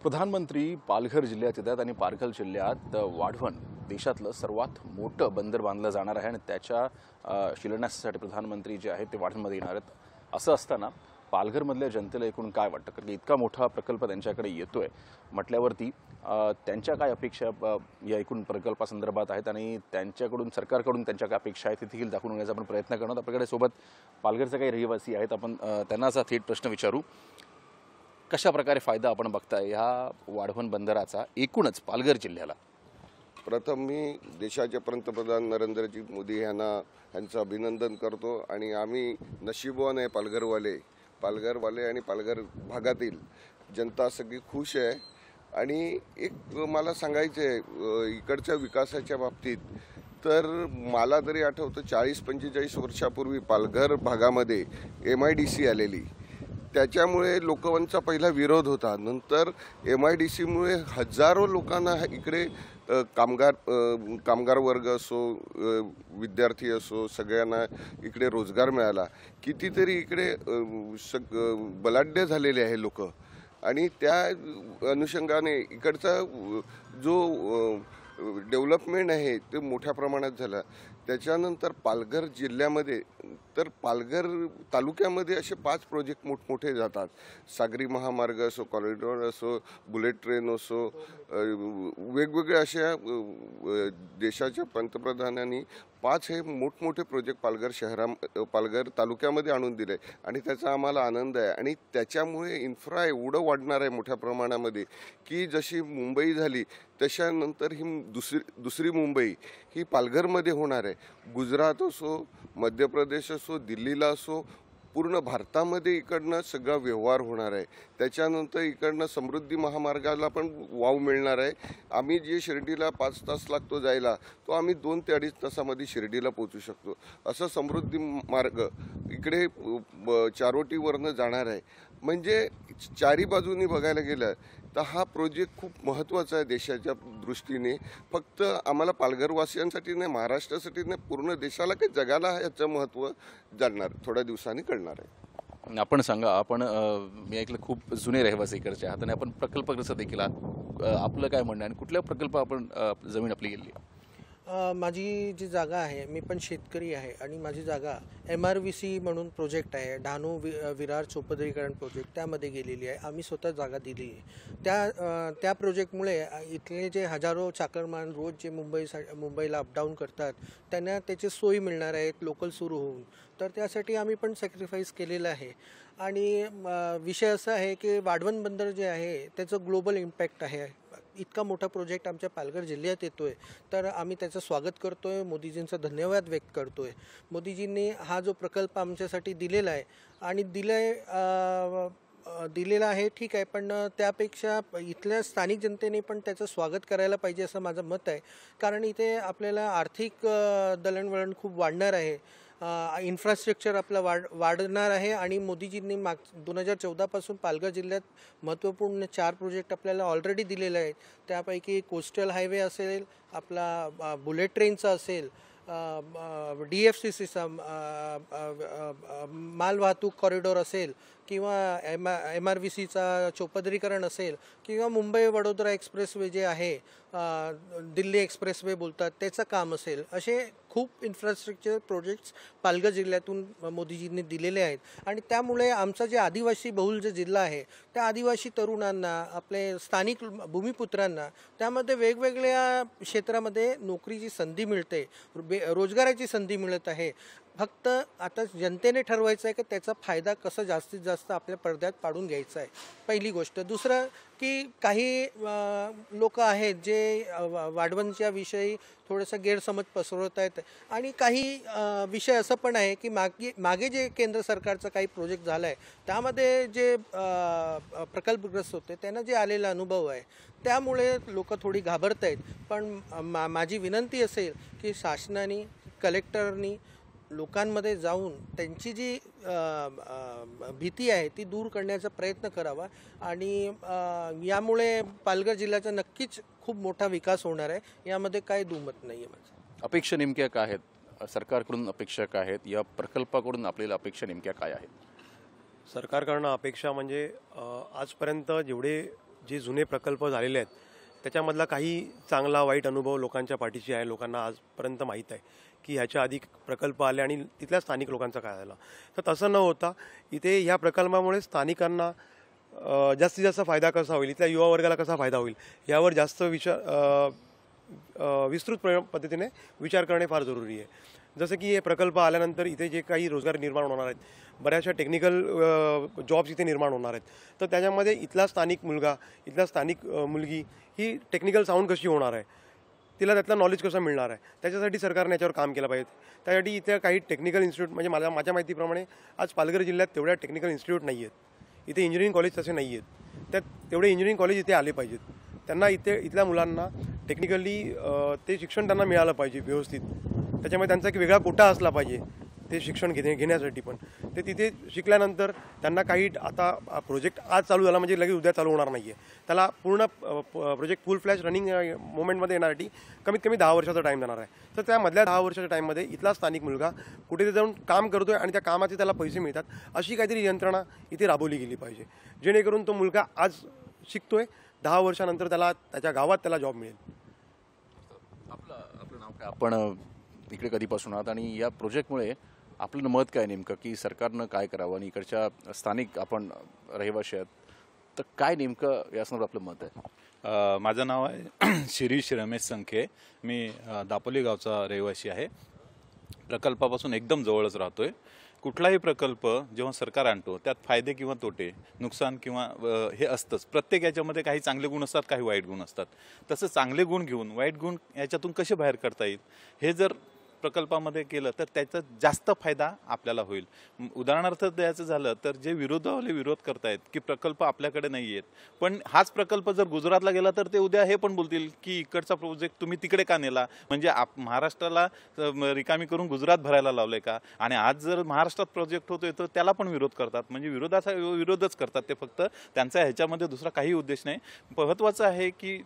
प्रधानमंत्री पालघर जिल्ह्यात येतात आणि पालघर जिल्ह्यात वाढवण देशातलं सर्वात मोठं बंदर बांधलं जाणार आहे आणि त्याच्या शिलान्यासासाठी प्रधानमंत्री जे आहेत ते वाढवणमध्ये येणार आहेत। असं असताना पालघरमधल्या जनतेला एकूण काय वाटतं, कारण की इतका मोठा प्रकल्प त्यांच्याकडे येतोय म्हटल्यावरती त्यांच्या काय अपेक्षा या एकूण प्रकल्पासंदर्भात आहेत आणि त्यांच्याकडून सरकारकडून त्यांच्या काय अपेक्षा आहेत ते देखील दाखवून घेण्याचा आपण प्रयत्न करणार। आपल्याकडे सोबत पालघरचे काही रहिवासी आहेत, आपण त्यांना असा थेट प्रश्न विचारू, कशा प्रकारे फायदा आपण बघताय ह्या वाढवण बंदराचा एकूणच पालघर जिल्ह्याला? प्रथम मी देशाचे पंतप्रधान नरेंद्रजी मोदी यांचं अभिनंदन करतो आणि आम्ही नशीबवान आहे पालघरवाले आणि पालघर भागातील जनता सगळी खुश आहे। आणि एक मला सांगायचं आहे इकडच्या विकासाच्या बाबतीत, तर मला तरी आठवतं 40-45 वर्षापूर्वी पालघर भागामध्ये MIDC आलेली, त्याच्यामुळे लोकांचा पहिला विरोध होता। नंतर MIDC मुळे हजारो लोकांना इकडे कामगार वर्ग असो, विद्यार्थी असो, सगळ्यांना इकडे रोजगार मिळाला। कितीतरी इकडे बलाढ्य झालेले आहे लोक आणि त्या अनुषंगाने इकडचा जो डेव्हलपमेंट आहे ते मोठ्या प्रमाणात झालं। त्याच्यानंतर पालघर जिल्ह्यामध्ये तर पालघर तालुक्यामध्ये असे 5 प्रोजेक्ट मोठमोठे जातात। सागरी महामार्ग असो, कॉरिडॉर असो, बुलेट ट्रेन असो, वेगवेगळ्या अशा देशाच्या पंतप्रधानांनी 5 हे मोठमोठे प्रोजेक्ट पालघर तालुक्यामध्ये आणून दिले आणि त्याचा आम्हाला आनंद आहे। आणि त्याच्यामुळे इन्फ्रा एवढं वाढणार आहे मोठ्या प्रमाणामध्ये की जशी मुंबई झाली त्याच्यानंतर ही दुसरी मुंबई ही पालघरमध्ये होणार आहे। गुजरात असो, मध्य प्रदेश असो, दिल्लीला असो, पूर्ण भारतामध्ये इकडनं सगळा व्यवहार होणार आहे। त्याच्यानंतर इकडनं समृद्धी महामार्गाला पण वाव मिळणार आहे। आम्ही जे शिर्डीला 5 तास लागतो जायला, तो आम्ही 2 ते 2.5 तासामध्ये शिर्डीला पोहोचू शकतो। असं समृद्धी मार्ग इकडे चारोटीवरनं जाणार आहे। म्हणजे चारी बाजूनी बघायला गेलं तर हा प्रोजेक्ट खूप महत्त्वाचा आहे देशाच्या दृष्टीने। फक्त आम्हाला पालघरवासियांसाठी नाही, महाराष्ट्रासाठी नाही, पूर्ण देशाला काही जगाला याचं महत्त्व जाणणार थोड्या दिवसांनी कळणार आहे। आपण सांगा, आपण मी ऐकलं खूप जुने रहिवासी इकडचे आहात आणि आपण प्रकल्पग्रस्त देखील आहात, आपलं काय म्हणणं आहे आणि कुठल्या प्रकल्प आपण जमीन आपली गेली? माझी जी जागा आहे, मी पण शेतकरी आहे आणि माझी जागा MRVC म्हणून प्रोजेक्ट आहे, डहाणू विरार चौपदरीकरण प्रोजेक्ट, त्यामध्ये गेलेली आहे। आम्ही स्वतः जागा दिली आहे। त्या प्रोजेक्टमुळे इथले जे हजारो चाकरमान रोज जे मुंबईला अपडाऊन करतात त्यांना त्याची सोयी मिळणार आहेत लोकल सुरू होऊन, तर त्यासाठी आम्ही पण सॅक्रिफाईस केलेलं आहे। आणि विषय असा आहे की वाढवण बंदर जे आहे त्याचं ग्लोबल इम्पॅक्ट आहे। इतका मोठा प्रोजेक्ट आमच्या पालघर जिल्ह्यात येतोय, तर आम्ही त्याचं स्वागत करतोय, मोदीजींचा धन्यवाद व्यक्त करतोय। मोदीजींनी हा जो प्रकल्प आमच्यासाठी दिलेला आहे आणि दिलेला आहे ठीक आहे, पण त्यापेक्षा इथल्या स्थानिक जनतेने पण त्याचं स्वागत करायला पाहिजे असं माझं मत आहे। कारण इथे आपल्याला आर्थिक दळणवळण खूप वाढणार आहे, इन्फ्रास्ट्रक्चर आपलं वाढणार आहे। आणि मोदीजींनी 2014 पासून पालघर जिल्ह्यात महत्त्वपूर्ण 4 प्रोजेक्ट आपल्याला ऑलरेडी दिलेले आहेत। त्यापैकी कोस्टल हायवे असेल, आपला बुलेट ट्रेनचा असेल, DFCCचा मालवाहतूक कॉरिडॉर असेल, किंवा MRVCचा चौपदरीकरण असेल, किंवा मुंबई वडोदरा एक्सप्रेसवे जे आहे, दिल्ली एक्सप्रेसवे बोलतात, त्याचं काम असेल, असे खूप इन्फ्रास्ट्रक्चर प्रोजेक्ट्स पालघर जिल्ह्यातून मोदीजींनी दिलेले आहेत। आणि त्यामुळे आमचा जे आदिवासी बहुल जे जिल्हा आहे त्या आदिवासी तरुणांना, आपले स्थानिक भूमिपुत्रांना त्यामध्ये वेगवेगळ्या क्षेत्रामध्ये नोकरीची संधी मिळते, रोजगाराची संधी मिळत आहे। फक्त आता जनतेने ठरवायचं आहे की त्याचा फायदा कसा जास्तीत जास्त आपल्या पडद्यात पाडून घ्यायचा आहे, पहिली गोष्ट। दुसरं की काही लोक आहेत जे वाढवणच्या विषयी थोडंसं गैरसमज पसरवत आहेत आणि काही विषय असं पण आहे की मागे जे केंद्र सरकारचा काही प्रोजेक्ट झाला आहे त्यामध्ये जे प्रकल्पग्रस्त होते त्यांना जे आलेला अनुभव आहे त्यामुळे लोक थोडी घाबरत आहेत। पण माझी विनंती असेल की शासनाने, कलेक्टरनी लोकांमध्ये जाऊन त्यांची जी भीती आहे ती दूर करण्याचा प्रयत्न करावा आणि यामुळे पालघर जिल्ह्याचा नक्कीच खूप मोठा विकास होणार आहे, यामध्ये काही दुमत नाही आहे माझं। अपेक्षा नेमक्या काय आहेत सरकारकडून, अपेक्षा काय आहेत या प्रकल्पाकडून, आपल्याला अपेक्षा नेमक्या काय आहेत? सरकारकडनं अपेक्षा म्हणजे आजपर्यंत जेवढे जे जुने प्रकल्प झालेले आहेत त्याच्यामधला काही चांगला वाईट अनुभव लोकांच्या पाठीशी आहे. लोकांना आजपर्यंत माहीत आहे की ह्याच्या आधी प्रकल्प आले आणि तिथल्या स्थानिक लोकांचा काय झाला. तर तसं न होता इथे ह्या प्रकल्पामुळे स्थानिकांना जास्तीत जास्त फायदा कसा होईल, इथल्या युवा वर्गाला कसा फायदा होईल यावर जास्त विस्तृत पद्धतीने विचार करणे फार जरुरी आहे. जसं की हे प्रकल्प आल्यानंतर इथे जे काही रोजगार निर्माण होणार आहेत, बऱ्याचशा टेक्निकल जॉब्स इथे निर्माण होणार आहेत. तर त्याच्यामध्ये इथला स्थानिक मुलगा, इथला स्थानिक मुलगी ही टेक्निकल साऊंड कशी होणार आहे, तिला त्यातलं नॉलेज कसं मिळणार आहे, त्याच्यासाठी सरकारने याच्यावर काम केलं पाहिजे. त्यासाठी इथे काही टेक्निकल इन्स्टिट्यूट म्हणजे माझ्या माहितीप्रमाणे आज पालघर जिल्ह्यात तेवढ्या टेक्निकल इन्स्टिट्यूट नाही आहेत. इथे इंजिनिअरिंग कॉलेज तसे नाही आहेत. त्यात तेवढे इंजिनिअरिंग कॉलेज इथे आले पाहिजेत. त्यांना इथल्या मुलांना टेक्निकली ते शिक्षण त्यांना मिळालं पाहिजे व्यवस्थित. त्याच्यामुळे त्यांचा एक वेगळा कोटा असला पाहिजे ते शिक्षण घेण्यासाठी. पण ते तिथे शिकल्यानंतर त्यांना काही आता प्रोजेक्ट आज चालू झाला म्हणजे लगेच उद्या चालू होणार नाही आहे. त्याला पूर्ण प्रोजेक्ट फुल फ्लॅश रनिंग मोमेंटमध्ये येण्यासाठी कमीत कमी 10 वर्षाचा टाईम जाणार आहे. तर त्या मधल्या 10 वर्षाच्या टाईममध्ये इथला स्थानिक मुलगा कुठे जाऊन काम करतोय आणि त्या कामाचे त्याला पैसे मिळतात अशी काहीतरी यंत्रणा इथे राबवली गेली पाहिजे, जेणेकरून तो मुलगा आज शिकतोय, 10 वर्षानंतर त्याला त्याच्या गावात त्याला जॉब मिळेल. आपलं नाव काय, आपण इकडे कधीपासून आहात आणि या प्रोजेक्टमुळे आपलं मत काय नेमकं की सरकारनं काय करावं आणि इकडच्या स्थानिक आपण रहिवासी आहेत तर काय नेमकं या संदर्भात आपलं मत आहे? माझं नाव आहे शिरीष रमेश संखे. मी दापोली गावचा रहिवासी आहे. प्रकल्पापासून एकदम जवळच राहतोय. कुठलाही प्रकल्प जेव्हा सरकार आणतो त्यात फायदे किंवा तोटे, नुकसान किंवा हे असतंच. प्रत्येक याच्यामध्ये काही चांगले गुण असतात, काही वाईट गुण असतात. तसं चांगले गुण घेऊन वाईट गुण याच्यातून कसे बाहेर काढता येईल हे जर प्रकल्पामध्ये केलं तर त्याचा जास्त फायदा आपल्याला होईल. उदाहरणार्थ द्यायचं झालं तर जे विरोधावाले विरोध करतायत की प्रकल्प आपल्याकडे नाही आहेत, पण हाच प्रकल्प जर गुजरातला गेला तर ते उद्या हे पण बोलतील की इकडचा प्रोजेक्ट तुम्ही तिकडे का नेला, म्हणजे महाराष्ट्राला रिकामी करून गुजरात भरायला लावलंय का. आणि आज जर महाराष्ट्रात प्रोजेक्ट होतोय तर त्याला पण विरोध करतात. म्हणजे विरोधच करतात ते, फक्त त्यांचा ह्याच्यामध्ये दुसरा काही उद्देश नाही. महत्त्वाचं आहे की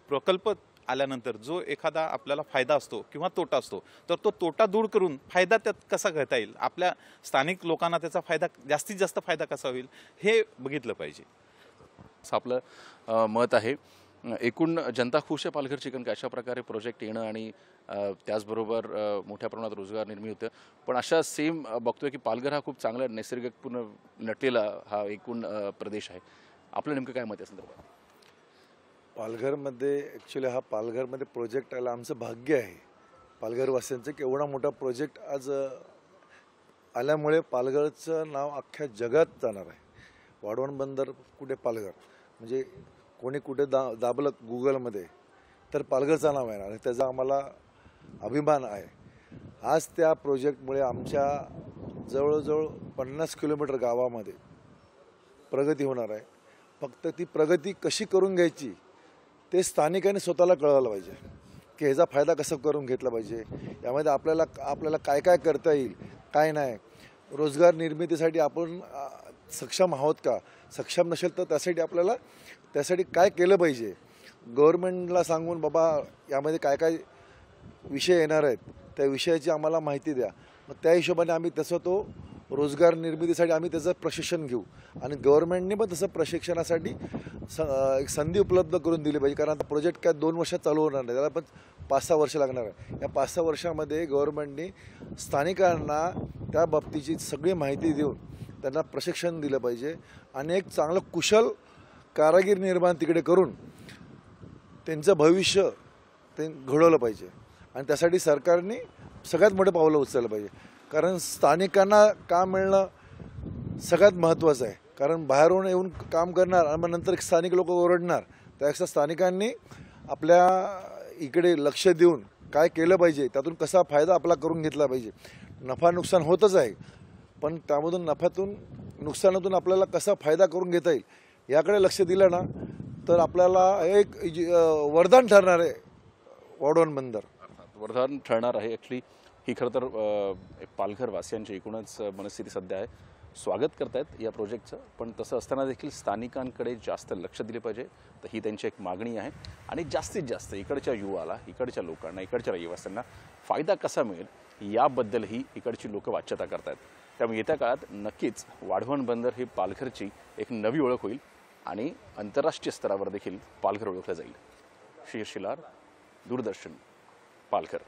प्रकल्प आल्यानंतर जो एखादा आपल्याला फायदा असतो किंवा तोटा असतो तर तो तोटा दूर करून फायदा त्यात कसा घेता येईल, आपल्या स्थानिक लोकांना त्याचा फायदा जास्तीत जास्त फायदा कसा होईल हे बघितलं पाहिजे असं आपलं मत आहे. एकूण जनता खुश आहे पालघरची, कारण अशा प्रकारे प्रोजेक्ट येणं आणि त्याचबरोबर मोठ्या प्रमाणात रोजगार निर्मिती होतं. पण अशा सेम बघतोय की पालघर हा खूप चांगला नैसर्गिक पूर्ण नटलेला हा एकूण प्रदेश आहे. आपलं नेमकं काय मत आहे संदर्भात? पालघरमध्ये ॲक्च्युली हा पालघरमध्ये प्रोजेक्ट आला आमचं भाग्य आहे पालघरवासियांचं की एवढा मोठा प्रोजेक्ट आज आल्यामुळे पालघरचं नाव अख्ख्या जगात जाणार आहे. वाढवण बंदर कुठे पालघर, म्हणजे कोणी कुठे दाबलं गुगलमध्ये तर पालघरचं नाव येणार आहे. त्याचा आम्हाला अभिमान आहे. आज त्या प्रोजेक्टमुळे आमच्या जवळजवळ 50 किलोमीटर गावामध्ये प्रगती होणार आहे. फक्त ती प्रगती कशी करून घ्यायची ते स्थानिकांनी स्वतःला कळवलं पाहिजे की ह्याचा फायदा कसा करून घेतला पाहिजे, यामध्ये आपल्याला काय काय करता येईल, काय नाही. रोजगार निर्मितीसाठी आपण सक्षम आहोत का, सक्षम नसेल तर त्यासाठी काय केलं पाहिजे. गव्हर्नमेंटला सांगून बाबा यामध्ये काय काय विषय येणार आहेत त्या विषयाची आम्हाला माहिती द्या. मग त्या हिशोबाने आम्ही तसं तो रोजगार निर्मितीसाठी आम्ही त्याचं प्रशिक्षण घेऊ आणि गव्हर्नमेंटने पण तसं प्रशिक्षणासाठी एक संधी उपलब्ध करून दिली पाहिजे. कारण आता प्रोजेक्ट काय 2 वर्षात चालू होणार नाही, त्याला पण 5-6 वर्ष लागणार आहे. या 5-6 वर्षामध्ये गव्हर्नमेंटने स्थानिकांना त्या बाबतीची सगळी माहिती देऊन त्यांना प्रशिक्षण दिलं पाहिजे आणि एक चांगलं कुशल कारागीर निर्माण तिकडे करून त्यांचं भविष्य ते घडवलं पाहिजे. आणि त्यासाठी सरकारने सगळ्यात मोठं पावलं उचललं पाहिजे. कारण स्थानिकांना काम मिळणं सगळ्यात महत्त्वाचं आहे. कारण बाहेरून येऊन काम करणार आणि मग नंतर स्थानिक लोक ओरडणार, त्यापेक्षा स्थानिकांनी आपल्या इकडे लक्ष देऊन काय केलं पाहिजे, त्यातून कसा फायदा आपला करून घेतला पाहिजे. नफा नुकसान होतच आहे, पण त्यामधून नफ्यातून नुकसानातून आपल्याला कसा फायदा करून घेता येईल याकडे लक्ष दिलं ना तर आपल्याला एक वरदान ठरणार आहे वाढवण बंदर. वरदान ठरणार आहे. ॲक्च्युली ही खरं तर पालघर वासियांची एकूणच मनस्थिती सध्या आहे. स्वागत करतायत या प्रोजेक्टचं, पण तसं असताना देखील स्थानिकांकडे जास्त लक्ष दिले पाहिजे, तर ही त्यांची एक मागणी आहे. आणि जास्तीत जास्त इकडच्या युवाला, इकडच्या लोकांना, इकडच्या रहिवाशांना फायदा कसा मिळेल याबद्दलही इकडची लोक वाच्यता करतायत. त्यामुळे येत्या काळात नक्कीच वाढवण बंदर ही पालघरची एक नवी ओळख होईल आणि आंतरराष्ट्रीय स्तरावर देखील पालघर ओळखलं जाईल. शिलार, दूरदर्शन, पालघर.